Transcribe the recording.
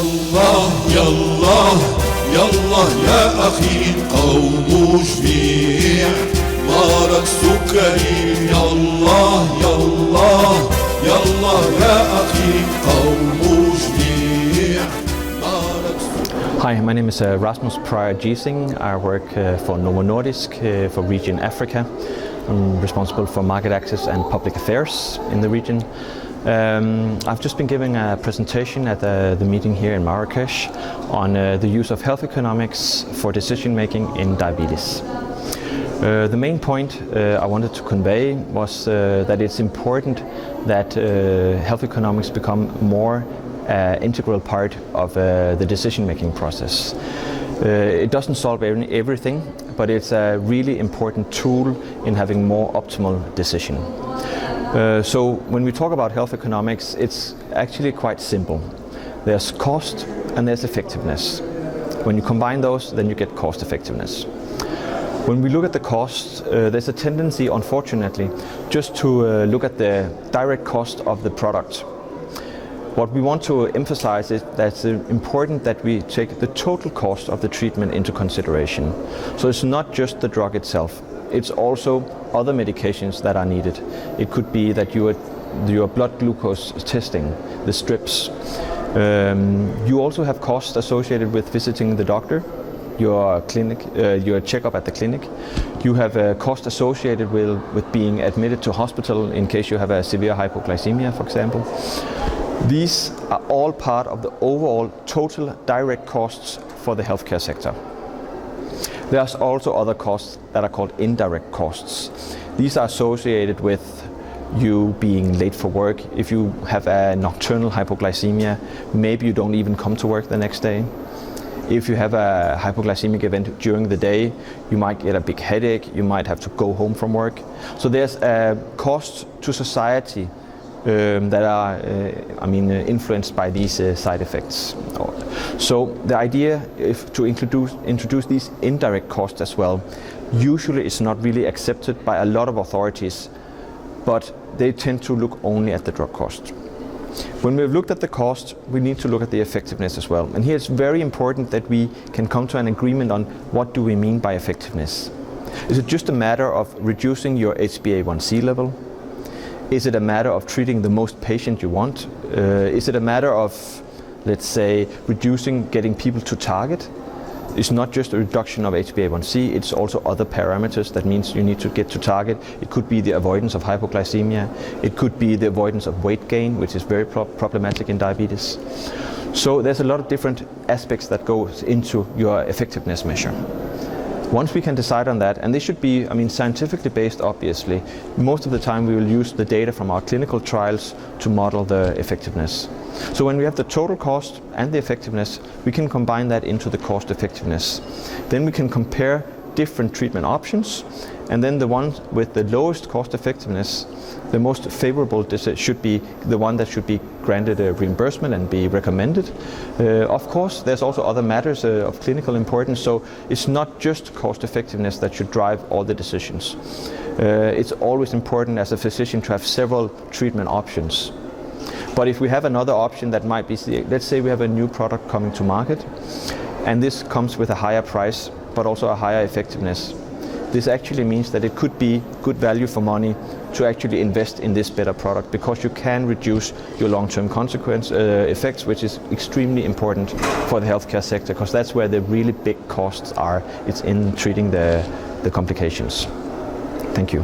يلا يلا يلا يا أخي قوم جميع مرض سكري يلا يلا يلا يا أخي قوم جميع مرض سكري. Hi, my name is Rasmus Pryor Giesing. I work for Novo Nordisk for region Africa. I'm responsible for market access and public affairs in the region. I've just been giving a presentation at the meeting here in Marrakech on the use of health economics for decision making in diabetes. The main point I wanted to convey was that it's important that health economics become more integral part of the decision making process. It doesn't solve everything, but it's a really important tool in having more optimal decision. So when we talk about health economics, it's actually quite simple. There's cost and there's effectiveness. When you combine those, then you get cost effectiveness. When we look at the cost, there's a tendency, unfortunately, just to look at the direct cost of the product. What we want to emphasize is that it's important that we take the total cost of the treatment into consideration. So it's not just the drug itself. It's also other medications that are needed. It could be that your blood glucose testing, the strips. You also have costs associated with visiting the doctor, your clinic, your checkup at the clinic. You have a cost associated with being admitted to hospital in case you have a severe hypoglycemia, for example. These are all part of the overall total direct costs for the healthcare sector. There's also other costs that are called indirect costs. These are associated with you being late for work. If you have a nocturnal hypoglycemia, maybe you don't even come to work the next day. If you have a hypoglycemic event during the day, you might get a big headache, you might have to go home from work. So there's a cost to society that are influenced by these side effects. So the idea is to introduce these indirect costs as well. Usually it's not really accepted by a lot of authorities, but they tend to look only at the drug cost. When we've looked at the cost, we need to look at the effectiveness as well. And here it's very important that we can come to an agreement on what do we mean by effectiveness. Is it just a matter of reducing your HbA1c level? Is it a matter of treating the most patient you want? Is it a matter of, let's say, getting people to target? It's not just a reduction of HbA1c, it's also other parameters. That means you need to get to target. It could be the avoidance of hypoglycemia. It could be the avoidance of weight gain, which is very problematic in diabetes. So there's a lot of different aspects that goes into your effectiveness measure. Once we can decide on that, and this should be, scientifically based, obviously, most of the time we will use the data from our clinical trials to model the effectiveness. So when we have the total cost and the effectiveness, we can combine that into the cost effectiveness. Then we can compare different treatment options, and then the one with the lowest cost effectiveness, the most favorable should be the one that should be granted a reimbursement and be recommended. Of course, there's also other matters of clinical importance, so it's not just cost effectiveness that should drive all the decisions. It's always important as a physician to have several treatment options. But if we have another option that might be, let's say we have a new product coming to market, and this comes with a higher price, but also a higher effectiveness. This actually means that it could be good value for money to actually invest in this better product, because you can reduce your long-term effects, which is extremely important for the healthcare sector, because that's where the really big costs are. It's in treating the complications. Thank you.